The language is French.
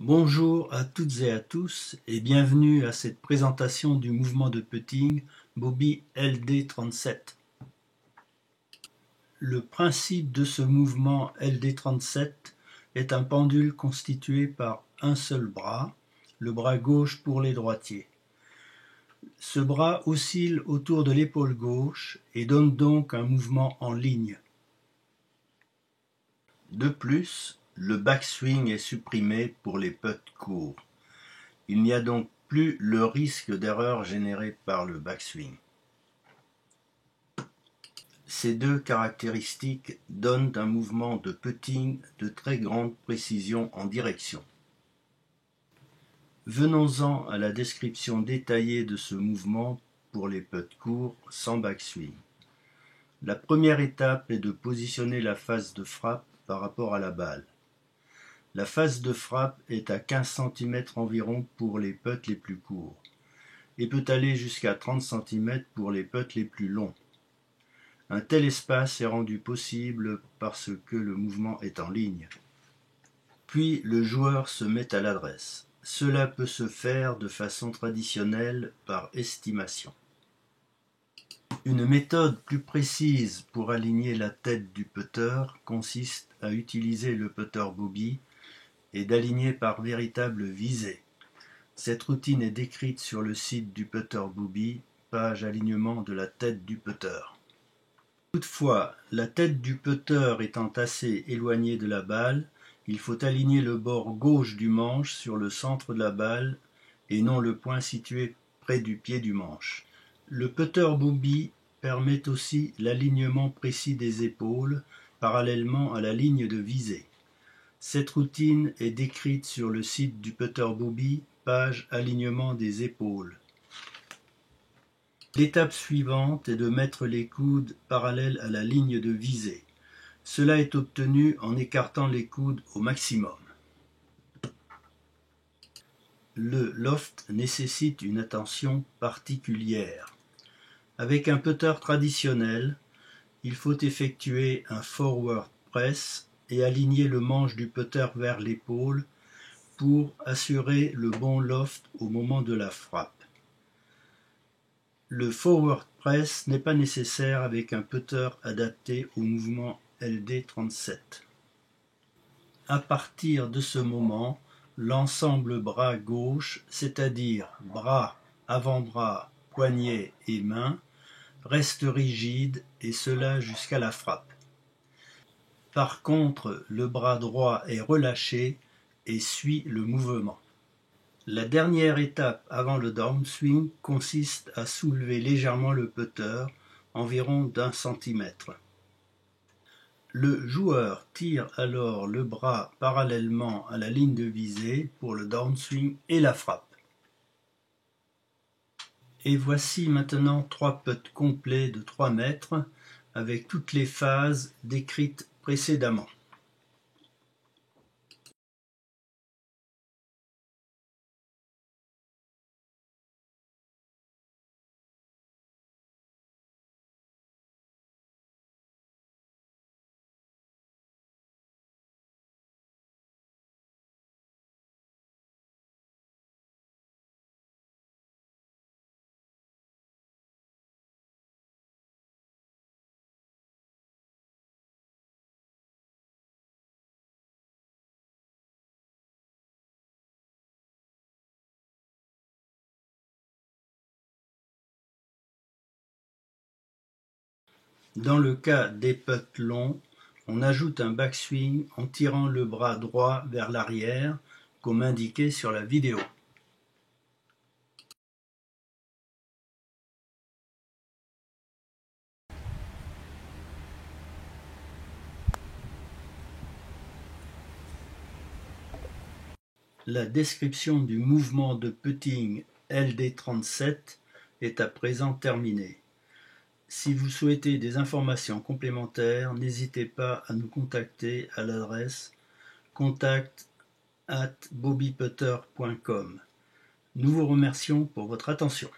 Bonjour à toutes et à tous et bienvenue à cette présentation du mouvement de putting Bobby LD37. Le principe de ce mouvement LD37 est un pendule constitué par un seul bras, le bras gauche pour les droitiers. Ce bras oscille autour de l'épaule gauche et donne donc un mouvement en ligne. De plus, le backswing est supprimé pour les putts courts. Il n'y a donc plus le risque d'erreur généré par le backswing. Ces deux caractéristiques donnent un mouvement de putting de très grande précision en direction. Venons-en à la description détaillée de ce mouvement pour les putts courts sans backswing. La première étape est de positionner la face de frappe par rapport à la balle. La face de frappe est à 15 cm environ pour les putts les plus courts et peut aller jusqu'à 30 cm pour les putts les plus longs. Un tel espace est rendu possible parce que le mouvement est en ligne. Puis le joueur se met à l'adresse. Cela peut se faire de façon traditionnelle par estimation. Une méthode plus précise pour aligner la tête du putter consiste à utiliser le putter Bobby et d'aligner par véritable visée. Cette routine est décrite sur le site du putter Bobby, page alignement de la tête du putter. Toutefois, la tête du putter étant assez éloignée de la balle, il faut aligner le bord gauche du manche sur le centre de la balle et non le point situé près du pied du manche. Le putter Bobby permet aussi l'alignement précis des épaules parallèlement à la ligne de visée. Cette routine est décrite sur le site du putter Bobby, page alignement des épaules. L'étape suivante est de mettre les coudes parallèles à la ligne de visée. Cela est obtenu en écartant les coudes au maximum. Le loft nécessite une attention particulière. Avec un putter traditionnel, il faut effectuer un forward press et aligner le manche du putter vers l'épaule pour assurer le bon loft au moment de la frappe. Le forward press n'est pas nécessaire avec un putter adapté au mouvement LD37. À partir de ce moment, l'ensemble bras gauche, c'est-à-dire bras, avant-bras, poignet et main, reste rigide et cela jusqu'à la frappe. Par contre, le bras droit est relâché et suit le mouvement. La dernière étape avant le downswing consiste à soulever légèrement le putter, environ d'1 cm. Le joueur tire alors le bras parallèlement à la ligne de visée pour le downswing et la frappe. Et voici maintenant 3 putts complets de 3 mètres avec toutes les phases décrites précédemment. Dans le cas des putts longs, on ajoute un backswing en tirant le bras droit vers l'arrière, comme indiqué sur la vidéo. La description du mouvement de putting LD37 est à présent terminée. Si vous souhaitez des informations complémentaires, n'hésitez pas à nous contacter à l'adresse contact@bobbyputter.com. Nous vous remercions pour votre attention.